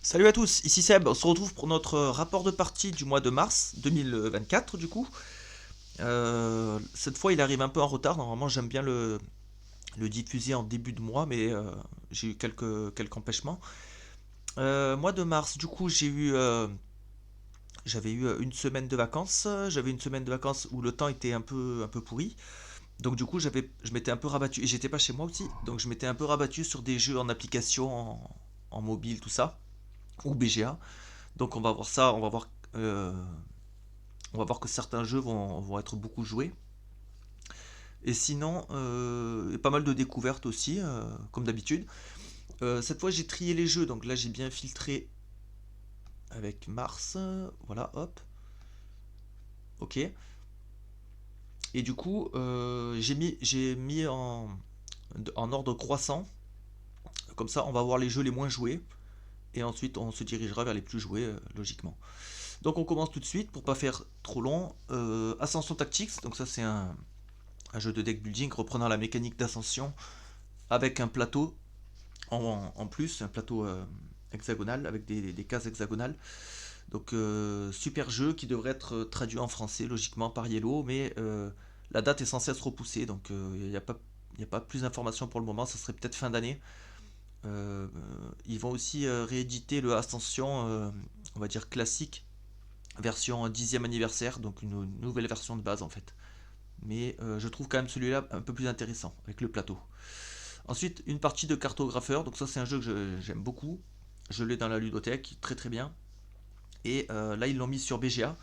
Salut à tous, ici Seb, on se retrouve pour notre rapport de partie du mois de mars 2024 du coup. Cette fois il arrive un peu en retard, normalement j'aime bien le diffuser en début de mois mais j'ai eu quelques empêchements. Mois de mars du coup j'avais eu une semaine de vacances, j'avais une semaine de vacances où le temps était un peu pourri. Donc du coup je m'étais un peu rabattu, et j'étais pas chez moi aussi, donc je m'étais un peu rabattu sur des jeux en application, en mobile tout ça, ou BGA. Donc on va voir ça, euh, on va voir que certains jeux vont être beaucoup joués. Et sinon, il y a pas mal de découvertes aussi, comme d'habitude. Cette fois j'ai trié les jeux, donc là j'ai bien filtré avec Mars. Voilà, hop, ok. Et du coup, j'ai mis en ordre croissant. Comme ça, on va voir les jeux les moins joués. Et ensuite, on se dirigera vers les plus joués, logiquement. Donc on commence tout de suite pour pas faire trop long. Ascension Tactics, donc ça c'est un jeu de deck building reprenant la mécanique d'ascension avec un plateau en plus, un plateau hexagonal avec des cases hexagonales. Donc super jeu qui devrait être traduit en français logiquement par Yellow, mais la date est censée être repoussée, donc il n'y a pas plus d'informations pour le moment, ça serait peut-être fin d'année. Ils vont aussi rééditer le Ascension, on va dire classique, version 10e anniversaire, donc une nouvelle version de base en fait. Mais je trouve quand même celui-là un peu plus intéressant avec le plateau. Ensuite, une partie de cartographeur, donc ça c'est un jeu que j'aime beaucoup. Je l'ai dans la ludothèque, très très bien. Et là ils l'ont mis sur BGA.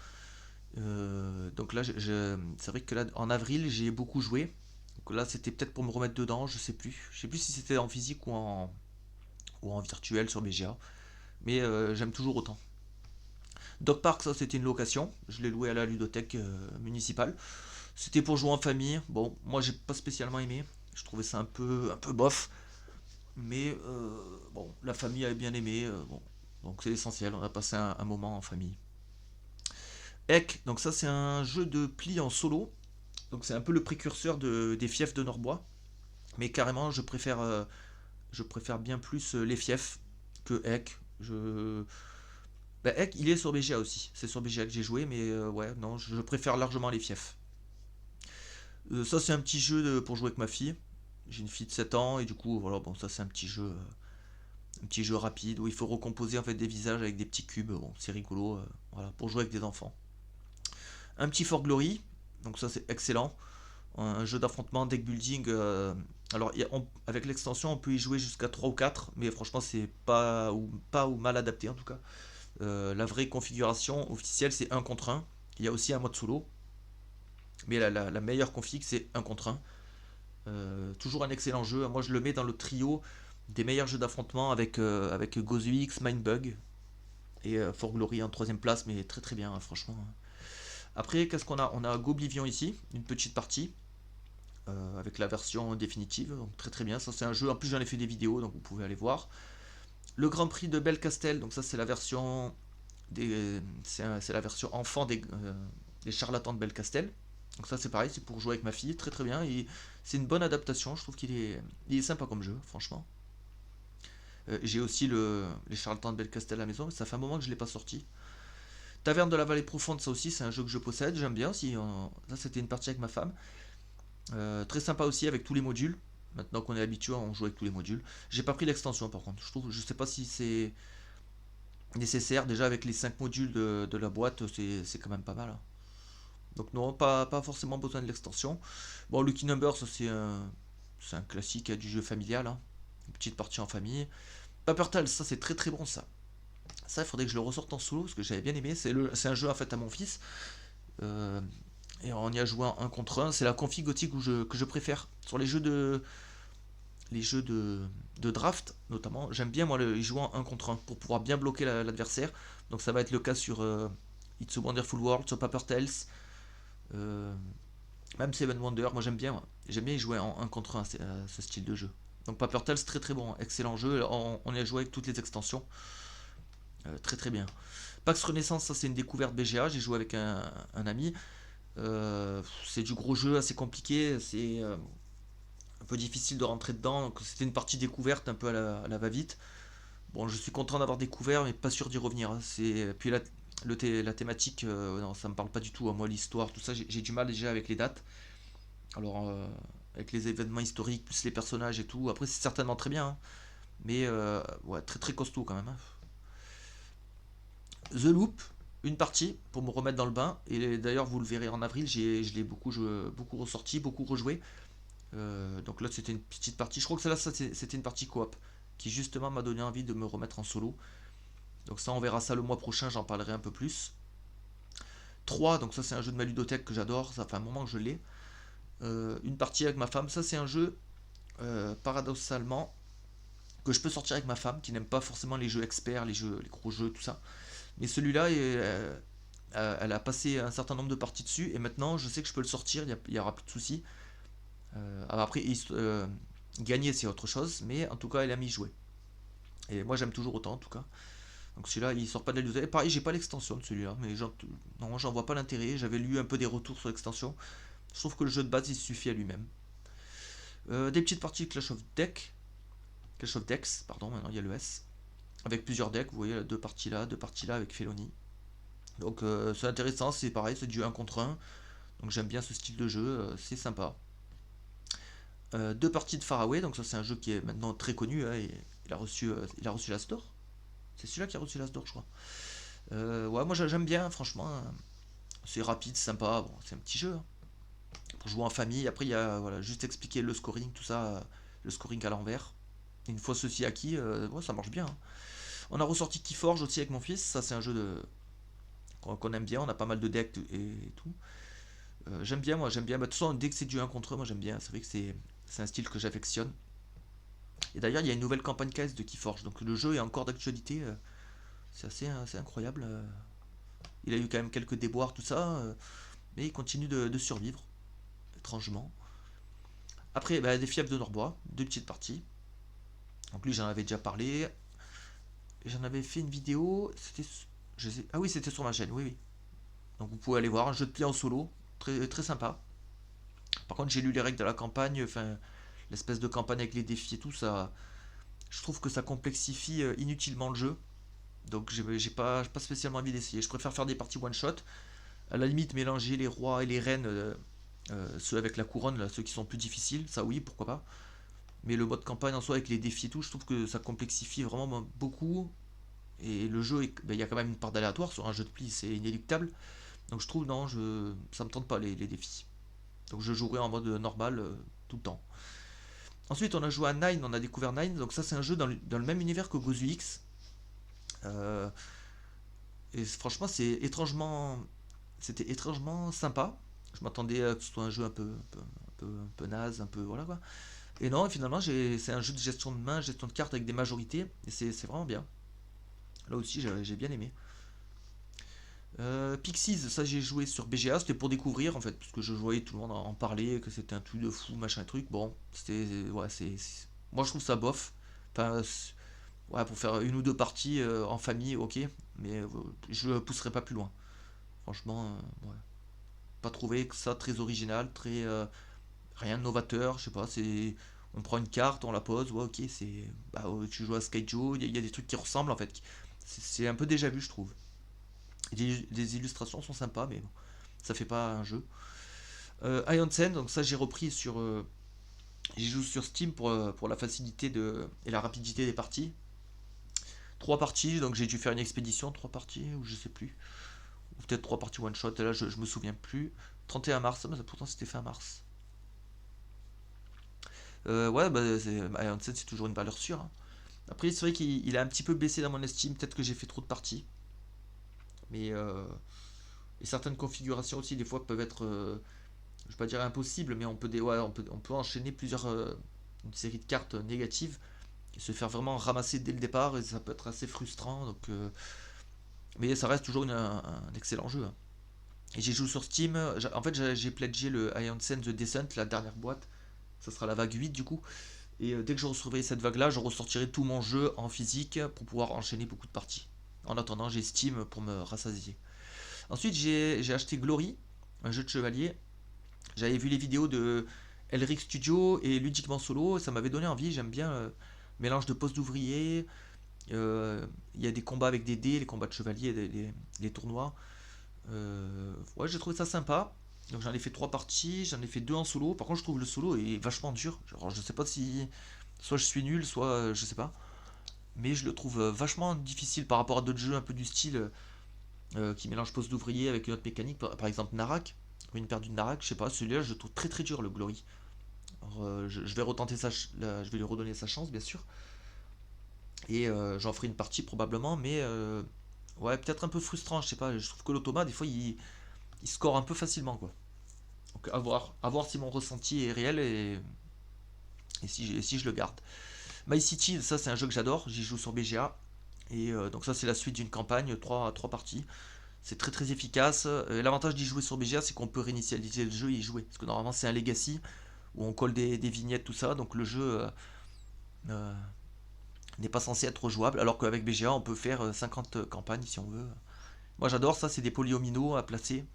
Donc là, c'est vrai que là en avril j'ai beaucoup joué. Donc là c'était peut-être pour me remettre dedans, je sais plus. Je sais plus si c'était en physique ou en virtuel sur BGA. Mais j'aime toujours autant. Dog Park, ça c'était une location. Je l'ai loué à la ludothèque municipale. C'était pour jouer en famille. Bon, moi j'ai pas spécialement aimé. Je trouvais ça un peu bof. Mais bon, la famille avait bien aimé. Bon, donc c'est l'essentiel. On a passé un moment en famille. Ek, donc ça c'est un jeu de pli en solo. Donc c'est un peu le précurseur des fiefs de Norbois. Mais carrément, je préfère bien plus les fiefs que Ek. Bah, Ek, il est sur BGA aussi. C'est sur BGA que j'ai joué, mais ouais, non, je préfère largement les fiefs. Ça c'est un petit jeu pour jouer avec ma fille. J'ai une fille de 7 ans et du coup voilà, bon ça c'est un petit jeu rapide où il faut recomposer en fait des visages avec des petits cubes. Bon, c'est rigolo, voilà, pour jouer avec des enfants. Un petit For Glory, donc ça c'est excellent. Un jeu d'affrontement, deck building. Alors avec l'extension on peut y jouer jusqu'à 3 ou 4 mais franchement c'est pas ou mal adapté en tout cas. La vraie configuration officielle c'est un contre un. Il y a aussi un mode solo, mais la meilleure config c'est un contre un. Toujours un excellent jeu. Moi je le mets dans le trio des meilleurs jeux d'affrontement avec Gozuix, Mindbug et For Glory en troisième place, mais très très bien, hein, franchement. Après, qu'est-ce qu'on a? On a Goblivion ici, une petite partie, avec la version définitive, donc très très bien. Ça c'est un jeu, en plus j'en ai fait des vidéos, donc vous pouvez aller voir. Le Grand Prix de Belcastel, donc ça c'est la version c'est la version enfant des charlatans de Belcastel. Donc ça c'est pareil, c'est pour jouer avec ma fille, très très bien. Et c'est une bonne adaptation, je trouve qu'il est sympa comme jeu, franchement. J'ai aussi les charlatans de Belcastel à la maison, mais ça fait un moment que je ne l'ai pas sorti. Taverne de la Vallée Profonde, ça aussi c'est un jeu que je possède, j'aime bien aussi. Ça c'était une partie avec ma femme. Très sympa aussi avec tous les modules. Maintenant qu'on est habitué, on joue avec tous les modules. J'ai pas pris l'extension par contre. Je sais pas si c'est nécessaire. Déjà avec les 5 modules de la boîte, c'est quand même pas mal, hein. Donc non, pas forcément besoin de l'extension. Bon, Lucky Number, ça c'est un classique du jeu familial, hein. Une petite partie en famille. Paper Tales, ça c'est très très bon ça. Ça, il faudrait que je le ressorte en solo parce que j'avais bien aimé. C'est un jeu en fait à mon fils. Euh, et on y a joué en 1 contre 1. C'est la config gothique que je préfère. Sur les jeux de draft, notamment, j'aime bien moi y jouer en 1 contre 1 pour pouvoir bien bloquer l'adversaire. Donc ça va être le cas sur It's a Wonderful World, sur Paper Tales, euh, même Seven Wonders. Moi j'aime bien y jouer en 1 contre 1 ce style de jeu. Donc Paper Tales, très très bon, hein. Excellent jeu. On y a joué avec toutes les extensions. Très très bien. Pax Renaissance, ça c'est une découverte BGA. J'ai joué avec un ami. C'est du gros jeu assez compliqué. C'est un peu difficile de rentrer dedans. Donc c'était une partie découverte un peu à la va-vite. Bon, je suis content d'avoir découvert, mais pas sûr d'y revenir, hein. Puis la thématique, non, ça me parle pas du tout, hein. Moi, l'histoire, tout ça, j'ai du mal déjà avec les dates. Alors, avec les événements historiques, plus les personnages et tout. Après, c'est certainement très bien, hein. Mais ouais, très très costaud quand même, hein. The Loop, une partie pour me remettre dans le bain. Et d'ailleurs, vous le verrez en avril, je l'ai beaucoup ressorti, beaucoup rejoué. Donc là, c'était une petite partie. Je crois que celle-là, c'était une partie coop qui justement m'a donné envie de me remettre en solo. Donc ça, on verra ça le mois prochain, j'en parlerai un peu plus. 3, donc ça c'est un jeu de ma ludothèque que j'adore, ça fait un moment que je l'ai. Une partie avec ma femme, ça c'est un jeu, paradoxalement, que je peux sortir avec ma femme, qui n'aime pas forcément les jeux experts, les gros jeux, tout ça. Mais celui-là, elle a passé un certain nombre de parties dessus, et maintenant je sais que je peux le sortir, il n'y aura plus de soucis. Après, gagner c'est autre chose, mais en tout cas elle aime y jouer. Et moi j'aime toujours autant en tout cas. Donc celui-là, il sort pas de la ludothèque. Pareil, j'ai pas l'extension de celui-là, mais non, j'en vois pas l'intérêt. J'avais lu un peu des retours sur l'extension. Je trouve que le jeu de base, il suffit à lui-même. Des petites parties de Clash of Decks, pardon, maintenant il y a le S, avec plusieurs decks. Vous voyez, deux parties là avec Felony. Donc c'est intéressant, c'est pareil, c'est du un contre un. Donc j'aime bien ce style de jeu, c'est sympa. Deux parties de Faraway, donc ça c'est un jeu qui est maintenant très connu, hein, et il a reçu l'As d'or. C'est celui-là qui a reçu l'As d'or, je crois. Ouais, moi j'aime bien, franchement, hein. C'est rapide, sympa, bon, c'est un petit jeu, hein, pour jouer en famille. Après, il y a voilà, juste expliquer le scoring, tout ça, le scoring à l'envers. Une fois ceci acquis, ouais, ça marche bien, hein. On a ressorti Keyforge aussi avec mon fils, ça c'est un jeu qu'on aime bien, on a pas mal de decks et tout. J'aime bien, moi j'aime bien. Bah, de toute façon, dès que c'est du un contre 1, moi j'aime bien, c'est vrai que c'est un style que j'affectionne. Et d'ailleurs, il y a une nouvelle campagne KS de Keyforge, donc le jeu est encore d'actualité, c'est incroyable. Il a eu quand même quelques déboires, tout ça, mais il continue de survivre, étrangement. Après, bah, des fiefs de Norbois, deux petites parties. Donc lui, j'en avais déjà parlé. J'en avais fait une vidéo. Ah oui, c'était sur ma chaîne, oui, oui. Donc vous pouvez aller voir un jeu de pli en solo, très, très sympa. Par contre, j'ai lu les règles de la campagne, enfin, l'espèce de campagne avec les défis et tout, ça. Je trouve que ça complexifie inutilement le jeu. Donc j'ai pas spécialement envie d'essayer. Je préfère faire des parties one shot. À la limite, mélanger les rois et les reines, ceux avec la couronne, là, ceux qui sont plus difficiles, ça oui, pourquoi pas. Mais le mode campagne en soi avec les défis et tout, je trouve que ça complexifie vraiment beaucoup. Et le jeu, ben, il y a quand même une part d'aléatoire sur un jeu de pli, c'est inéluctable. Donc je trouve, non, ça me tente pas les défis. Donc je jouerai en mode normal tout le temps. Ensuite, on a joué à Nine, on a découvert Nine. Donc ça, c'est un jeu dans le même univers que Gozu X. Euh, et franchement, c'était étrangement sympa. Je m'attendais à que ce soit un jeu un peu naze, un peu voilà quoi. Et non, finalement, c'est un jeu de gestion de main, gestion de cartes avec des majorités, et c'est vraiment bien. Là aussi, j'ai bien aimé. Pixies, ça j'ai joué sur BGA, c'était pour découvrir en fait, parce que je voyais tout le monde en parler, que c'était un truc de fou, machin truc. Bon, ouais, moi je trouve ça bof. Enfin, ouais, pour faire une ou deux parties en famille, ok, mais je pousserai pas plus loin. Franchement, ouais. Pas trouvé que ça très original, très rien de novateur, je sais pas, on prend une carte, on la pose, ouais, ok, bah, tu joues à Skyjo, il y a des trucs qui ressemblent en fait. C'est un peu déjà vu, je trouve. Les illustrations sont sympas, mais bon, ça fait pas un jeu. Ion Sen, donc ça j'ai repris j'y joue sur Steam pour la facilité et la rapidité des parties. Trois parties, donc j'ai dû faire une expédition, trois parties, ou je sais plus. Ou peut-être trois parties one shot, là je me souviens plus. 31 mars, mais pourtant c'était fin mars. Ouais, bah, Ion Sen c'est toujours une valeur sûre, hein. Après, c'est vrai qu'il a un petit peu baissé dans mon estime, peut-être que j'ai fait trop de parties. Mais et certaines configurations aussi, des fois, peuvent être, je vais pas dire impossibles, mais ouais, on peut enchaîner une série de cartes négatives et se faire vraiment ramasser dès le départ, et ça peut être assez frustrant. Donc, mais ça reste toujours un excellent jeu, hein. Et j'ai joué sur Steam, en fait, j'ai pledgé le Ion Sen The Descent, la dernière boîte, ça sera la vague 8 du coup. Et dès que je recevrai cette vague-là, je ressortirai tout mon jeu en physique pour pouvoir enchaîner beaucoup de parties. En attendant, j'ai Steam pour me rassasier. Ensuite, j'ai acheté Glory, un jeu de chevalier. J'avais vu les vidéos de Elric Studio et Ludiquement Solo, et ça m'avait donné envie. J'aime bien le mélange de poste d'ouvrier, Il y a des combats avec des dés, les combats de chevaliers, les tournois. Ouais, j'ai trouvé ça sympa. Donc j'en ai fait 3 parties, j'en ai fait 2 en solo. Par contre, je trouve le solo est vachement dur. Genre, je sais pas si soit je suis nul, soit je sais pas. Mais je le trouve vachement difficile par rapport à d'autres jeux un peu du style qui mélange poste d'ouvrier avec une autre mécanique. Par exemple, Narak, une perdue de Narak, je sais pas, celui-là je le trouve très très dur le Glory. Alors, je vais retenter ça, je vais lui redonner sa chance bien sûr. Et j'en ferai une partie probablement, mais ouais, peut-être un peu frustrant, je sais pas. Je trouve que l'automa, des fois, il score un peu facilement quoi. Donc à voir si mon ressenti est réel et si je le garde. My City, ça c'est un jeu que j'adore, j'y joue sur BGA. Et donc ça c'est la suite d'une campagne, trois parties. C'est très très efficace. L'avantage d'y jouer sur BGA, c'est qu'on peut réinitialiser le jeu et y jouer. Parce que normalement c'est un legacy où on colle des vignettes, tout ça. Donc le jeu euh, n'est pas censé être jouable. Alors qu'avec BGA, on peut faire 50 campagnes si on veut. Moi j'adore ça, c'est des polyomino à placer.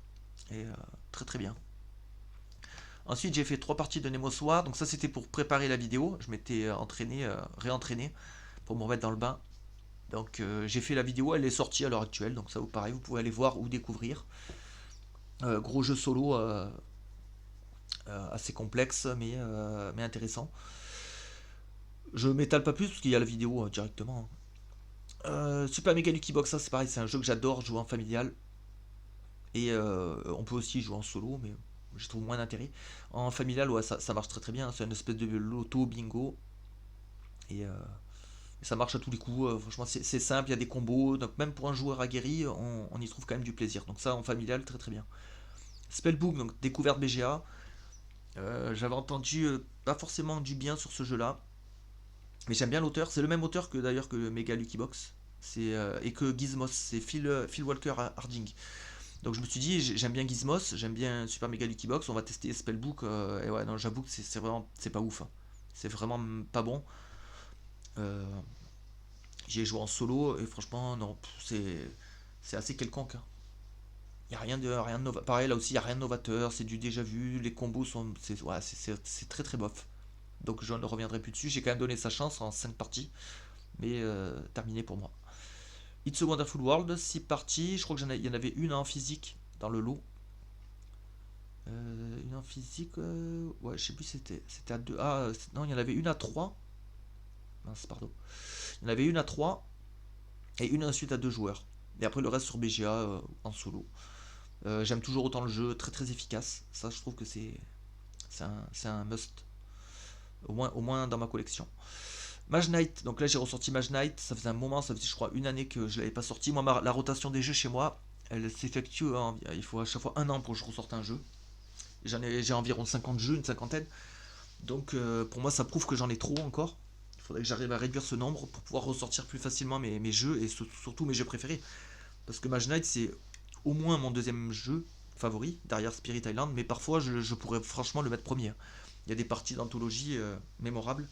Et très très bien. Ensuite j'ai fait 3 parties de Nemo Soir. Donc ça c'était pour préparer la vidéo. Je m'étais entraîné, réentraîné pour me remettre dans le bain. Donc j'ai fait la vidéo, elle est sortie à l'heure actuelle. Donc ça vous pareil, vous pouvez aller voir ou découvrir. Gros jeu solo assez complexe mais intéressant. Je m'étale pas plus parce qu'il y a la vidéo directement. Super Mega Lucky Box, ça c'est pareil, c'est un jeu que j'adore jouer en familial. Et on peut aussi jouer en solo, mais je trouve moins d'intérêt. En familial, ouais, ça marche très très bien. C'est une espèce de loto bingo. Et ça marche à tous les coups. Franchement, c'est simple, il y a des combos. Donc même pour un joueur aguerri, on y trouve quand même du plaisir. Donc ça, en familial, très très bien. Spellbook, donc découverte BGA. J'avais entendu pas forcément du bien sur ce jeu-là. Mais j'aime bien l'auteur. C'est le même auteur que d'ailleurs que Mega Lucky Box. Et que Gizmos. C'est Phil Walker Harding. Donc je me suis dit, j'aime bien Gizmos, j'aime bien Super Mega Lucky Box, on va tester Spellbook. Et ouais, non, j'avoue que c'est vraiment, c'est pas ouf, hein. C'est vraiment pas bon. Euh, J'y ai joué en solo et franchement, non, c'est assez quelconque, hein. Il y a rien de novateur. Pareil, là aussi, il y a rien de novateur, c'est du déjà vu, les combos sont. Ouais, c'est très très bof. Donc je ne reviendrai plus dessus. J'ai quand même donné sa chance en 5 parties, mais terminé pour moi. It's a Wonderful World, 6 parties. Je crois qu'il y en avait une en physique dans le lot. Une en physique, ouais, je sais plus, c'était à 2. Ah, non, il y en avait une à 3. Mince, pardon. Il y en avait une à 3 et une ensuite à 2 joueurs. Et après le reste sur BGA en solo. J'aime toujours autant le jeu, très très efficace. Ça, je trouve que c'est un must. Au moins dans ma collection. Mage Knight, donc là j'ai ressorti Mage Knight. Ça faisait un moment, ça faisait je crois une année que je l'avais pas sorti. Moi, la rotation des jeux chez moi, elle s'effectue, hein, il faut à chaque fois un an pour que je ressorte un jeu. J'ai environ 50 jeux, une cinquantaine. Donc pour moi, ça prouve que j'en ai trop encore. Il faudrait que j'arrive à réduire ce nombre pour pouvoir ressortir plus facilement mes jeux et surtout mes jeux préférés. Parce que Mage Knight, c'est au moins mon deuxième jeu favori, derrière Spirit Island, mais parfois je pourrais franchement le mettre premier. Il y a des parties d'anthologie mémorables.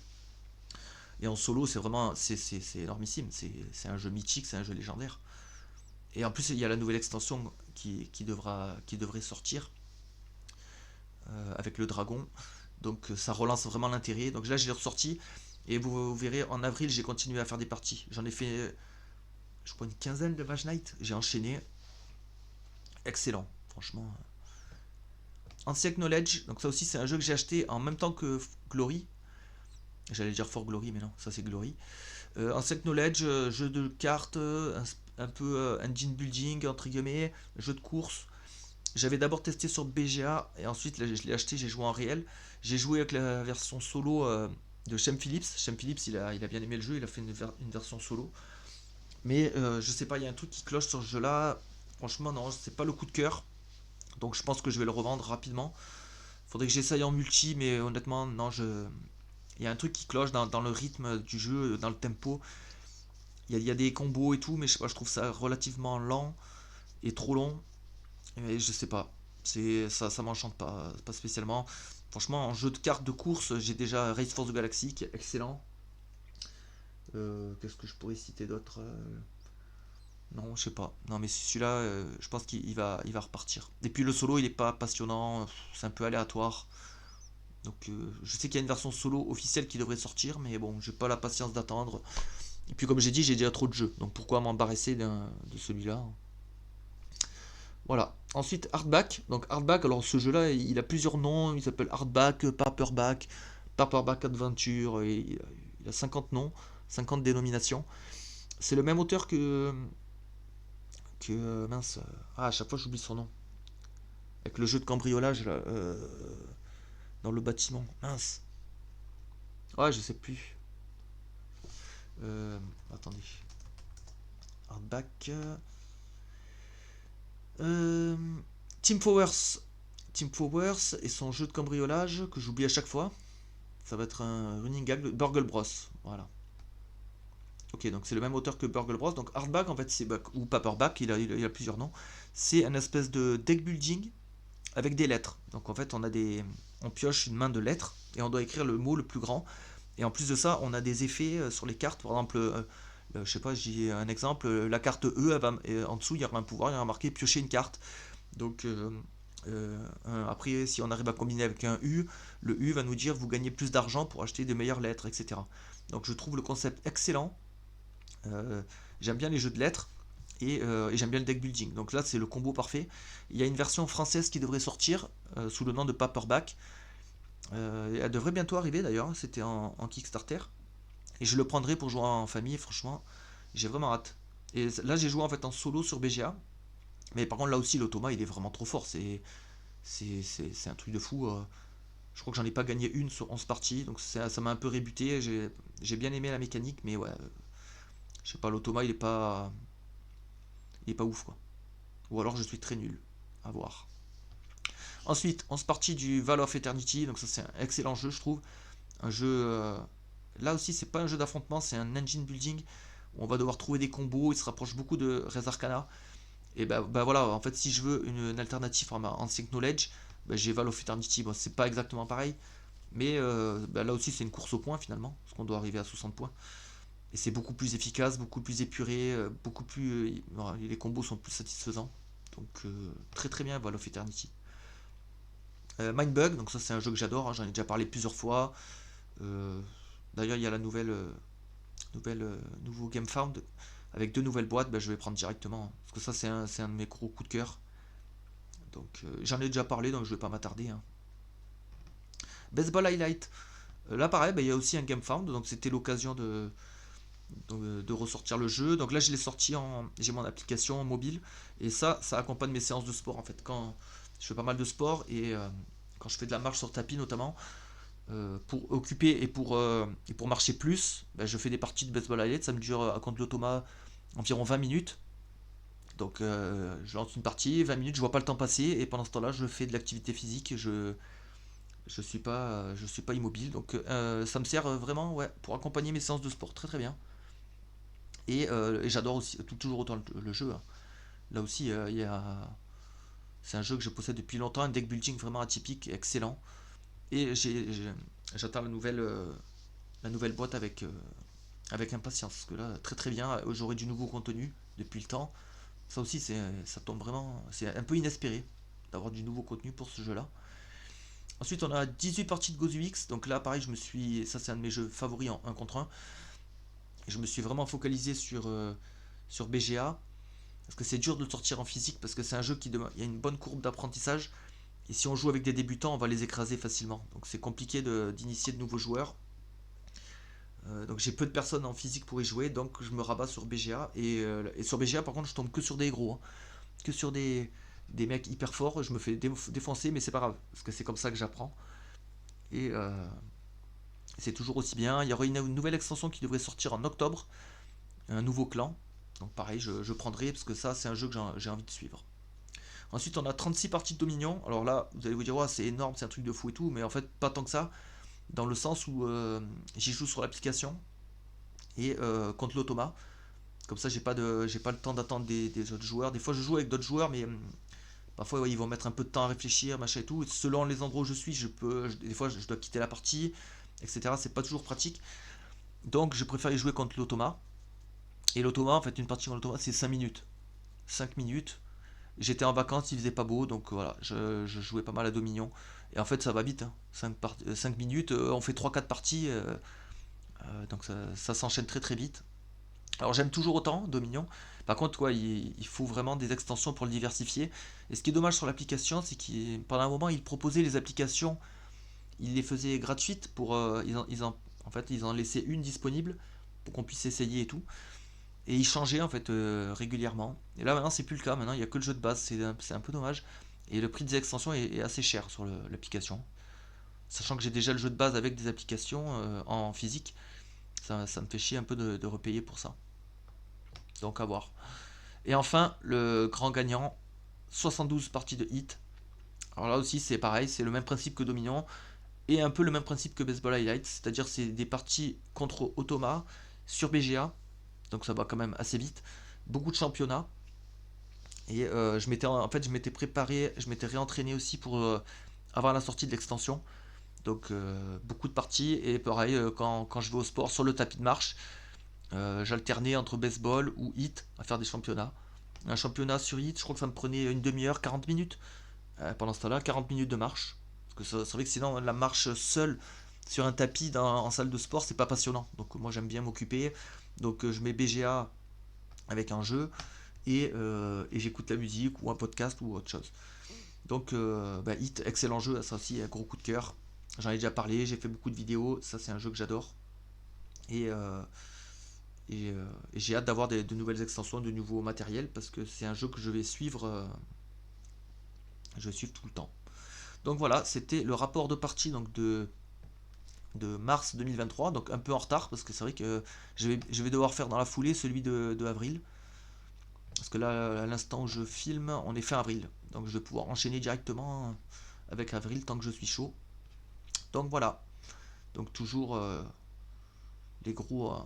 Et en solo, c'est vraiment c'est énormissime. C'est un jeu mythique, c'est un jeu légendaire. Et en plus, il y a la nouvelle extension qui devrait sortir avec le dragon. Donc ça relance vraiment l'intérêt. Donc là, j'ai ressorti. Et vous verrez, en avril, j'ai continué à faire des parties. J'en ai fait, je crois, une quinzaine de Mage Knight. J'ai enchaîné. Excellent, franchement. Ancient Knowledge, donc ça aussi, c'est un jeu que j'ai acheté en même temps que Glory. J'allais dire For Glory, mais non, ça c'est Glory. Ancient Knowledge, jeu de cartes, un peu engine building, entre guillemets, jeu de course. J'avais d'abord testé sur BGA et ensuite là, je l'ai acheté, j'ai joué en réel. J'ai joué avec la version solo de Shem Phillips. Shem Phillips, il a bien aimé le jeu, il a fait une version solo. Mais je sais pas, il y a un truc qui cloche sur ce jeu-là. Franchement, non, c'est pas le coup de cœur. Donc je pense que je vais le revendre rapidement. Faudrait que j'essaye en multi, mais honnêtement, non, il y a un truc qui cloche dans le rythme du jeu, dans le tempo. Il y a des combos et tout, mais je sais pas, je trouve ça relativement lent et trop long. Et je sais pas, ça m'enchante pas spécialement. Franchement, en jeu de cartes de course, j'ai déjà Race for the Galaxy qui est excellent. Qu'est-ce que je pourrais citer d'autre? Non, je sais pas. Non, mais celui-là, je pense qu'il va repartir. Et puis le solo, il est pas passionnant, c'est un peu aléatoire. Donc je sais qu'il y a une version solo officielle qui devrait sortir, mais bon, j'ai pas la patience d'attendre. Et puis comme j'ai dit, j'ai déjà trop de jeux, donc pourquoi m'embarrasser de celui-là? Voilà. Ensuite, Hardback. Donc Hardback, alors ce jeu-là, il a plusieurs noms. Il s'appelle Hardback, Paperback, Paperback Adventure. Et il a 50 noms, 50 dénominations. C'est le même auteur que mince. Ah, à chaque fois j'oublie son nom. Avec le jeu de cambriolage là, dans le bâtiment. Mince. Ouais, je sais plus. Euh, Attendez. Hardback. Euh, Team Powers. Team Powers et son jeu de cambriolage que j'oublie à chaque fois. Ça va être un running gag de Burgle Bros. Voilà. Ok, donc c'est le même auteur que Burgle Bros. Donc Hardback, en fait, c'est ou Paperback, il a plusieurs noms. C'est un espèce de deck building avec des lettres. Donc en fait, on pioche une main de lettres et on doit écrire le mot le plus grand. Et en plus de ça, on a des effets sur les cartes. Par exemple, je sais pas, j'ai un exemple. La carte E, en dessous, il y aura un pouvoir, il y aura marqué piocher une carte. Donc après, si on arrive à combiner avec un U, le U va nous dire vous gagnez plus d'argent pour acheter de meilleures lettres, etc. Donc je trouve le concept excellent. Euh, J'aime bien les jeux de lettres et j'aime bien le deck building. Donc là, c'est le combo parfait. Il y a une version française qui devrait sortir sous le nom de Paperback. Elle devrait bientôt arriver d'ailleurs. C'était en Kickstarter. Et je le prendrai pour jouer en famille. Franchement, j'ai vraiment hâte. Et là, j'ai joué en fait en solo sur BGA. Mais par contre, là aussi, l'automa, il est vraiment trop fort. C'est un truc de fou. Je crois que j'en ai pas gagné une sur 11 parties. Donc ça m'a un peu rébuté. J'ai bien aimé la mécanique. Mais ouais, je sais pas, l'automa, il est pas ouf quoi. Ou alors je suis très nul. À voir. Ensuite, on se partit du Val of Eternity. Donc ça, c'est un excellent jeu, je trouve. Un jeu. Là aussi, c'est pas un jeu d'affrontement, c'est un engine building où on va devoir trouver des combos. Il se rapproche beaucoup de Res Arcana. Et bah voilà, en fait, si je veux une alternative à ma Ancient Knowledge, bah, j'ai Val of Eternity. Bon, c'est pas exactement pareil, mais bah, là aussi, c'est une course au point finalement, parce qu'on doit arriver à 60 points. Et c'est beaucoup plus efficace, beaucoup plus épuré, beaucoup plus. Voilà, les combos sont plus satisfaisants. Donc, très très bien, Val of Eternity. Mindbug, donc ça, c'est un jeu que j'adore, hein, j'en ai déjà parlé plusieurs fois. Euh, D'ailleurs, il y a la nouveau Game Found avec deux nouvelles boîtes, bah, je vais prendre directement, hein, parce que ça, c'est un de mes gros coups de cœur. Donc j'en ai déjà parlé, donc je vais pas m'attarder, hein. Baseball Highlight. Là pareil, bah, il y a aussi un Game Found, donc c'était l'occasion de ressortir le jeu. Donc là je l'ai sorti j'ai mon application mobile et ça accompagne mes séances de sport en fait. Quand je fais pas mal de sport et quand je fais de la marche sur tapis notamment, pour occuper et pour marcher plus, bah, je fais des parties de baseball highlight. Ça me dure à compte de l'automa environ 20 minutes. Donc je lance une partie, 20 minutes, je vois pas le temps passer et pendant ce temps-là je fais de l'activité physique. Je suis pas immobile, donc ça me sert vraiment ouais, pour accompagner mes séances de sport, très très bien. Et j'adore aussi toujours autant le jeu, hein. Là aussi, c'est un jeu que je possède depuis longtemps, un deck building vraiment atypique, excellent. Et j'attends la nouvelle boîte avec impatience, parce que là, très très bien, j'aurai du nouveau contenu depuis le temps. Ça aussi, ça tombe vraiment, c'est un peu inespéré d'avoir du nouveau contenu pour ce jeu-là. Ensuite, on a 18 parties de GoZUX. Donc là, pareil, ça c'est un de mes jeux favoris en 1 contre 1. Et je me suis vraiment focalisé sur BGA. Parce que c'est dur de le sortir en physique. Parce que c'est un jeu il y a une bonne courbe d'apprentissage. Et si on joue avec des débutants, on va les écraser facilement. Donc c'est compliqué d'initier de nouveaux joueurs. Donc j'ai peu de personnes en physique pour y jouer. Donc je me rabats sur BGA. Et sur BGA, par contre, je tombe que sur des gros, hein. Que sur des mecs hyper forts. Je me fais défoncer, mais c'est pas grave. Parce que c'est comme ça que j'apprends. Et c'est toujours aussi bien. Il y aura une nouvelle extension qui devrait sortir en octobre, un nouveau clan. Donc pareil, je prendrai parce que ça, c'est un jeu que j'ai envie de suivre. Ensuite, on a 36 parties de Dominion. Alors là, vous allez vous dire, ouais, c'est énorme, c'est un truc de fou et tout, mais en fait, pas tant que ça, dans le sens où j'y joue sur l'application et contre l'automa. Comme ça, j'ai pas le temps d'attendre des autres joueurs. Des fois, je joue avec d'autres joueurs, mais parfois, ouais, ils vont mettre un peu de temps à réfléchir, machin et tout. Et selon les endroits où je suis, des fois, je dois quitter la partie, etc. C'est pas toujours pratique. Donc je préfère y jouer contre l'automa. Et l'automa, en fait, une partie contre l'automa, c'est 5 minutes. 5 minutes. J'étais en vacances, il faisait pas beau, donc voilà, je jouais pas mal à Dominion. Et en fait, ça va vite, hein. 5 minutes, on fait 3-4 parties, donc ça s'enchaîne très très vite. Alors j'aime toujours autant Dominion. Par contre, quoi, il faut vraiment des extensions pour le diversifier. Et ce qui est dommage sur l'application, c'est qu'il pendant un moment, il proposait les applications, il les faisait gratuites pour en fait, ils en laissaient une disponible pour qu'on puisse essayer et tout. Et ils changeaient en fait régulièrement. Et là maintenant, c'est plus le cas. Maintenant, il y a que le jeu de base. C'est un peu dommage. Et le prix des extensions est assez cher sur l'application. Sachant que j'ai déjà le jeu de base avec des applications en physique, ça me fait chier un peu de repayer pour ça. Donc à voir. Et enfin, le grand gagnant, 72 parties de hit. Alors là aussi, c'est pareil, c'est le même principe que Dominion et un peu le même principe que Baseball Highlights, c'est-à-dire c'est des parties contre Automa sur BGA, donc ça va quand même assez vite. Beaucoup de championnats. Et je m'étais préparé, je m'étais réentraîné aussi pour avant la sortie de l'extension. Donc beaucoup de parties et pareil quand je vais au sport sur le tapis de marche, j'alternais entre baseball ou hit à faire des championnats. Un championnat sur hit, je crois que ça me prenait une demi-heure, 40 minutes. Pendant ce temps-là, 40 minutes de marche. Parce que c'est vrai que sinon, la marche seule sur un tapis en salle de sport, c'est pas passionnant. Donc moi, j'aime bien m'occuper. Donc je mets BGA avec un jeu et j'écoute la musique ou un podcast ou autre chose. Donc Hit, excellent jeu, ça aussi, un gros coup de cœur. J'en ai déjà parlé, j'ai fait beaucoup de vidéos, ça c'est un jeu que j'adore. Et, euh, et j'ai hâte d'avoir de nouvelles extensions, de nouveaux matériels, parce que c'est un jeu que je vais suivre tout le temps. Donc voilà, c'était le rapport de partie donc de mars 2023, donc un peu en retard, parce que c'est vrai que je vais devoir faire dans la foulée celui de avril. Parce que là, à l'instant où je filme, on est fin avril. Donc je vais pouvoir enchaîner directement avec avril tant que je suis chaud. Donc voilà. Donc toujours les gros, euh,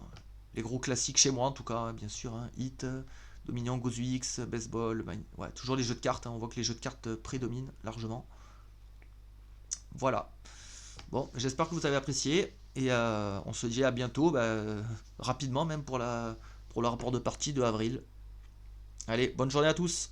les gros classiques chez moi en tout cas, hein, bien sûr. Hein. Hit, Dominion, Gozu X, Baseball, ouais, toujours les jeux de cartes. Hein. On voit que les jeux de cartes prédominent largement. Voilà. Bon, j'espère que vous avez apprécié. Et on se dit à bientôt, rapidement même pour le rapport de partie de avril. Allez, bonne journée à tous.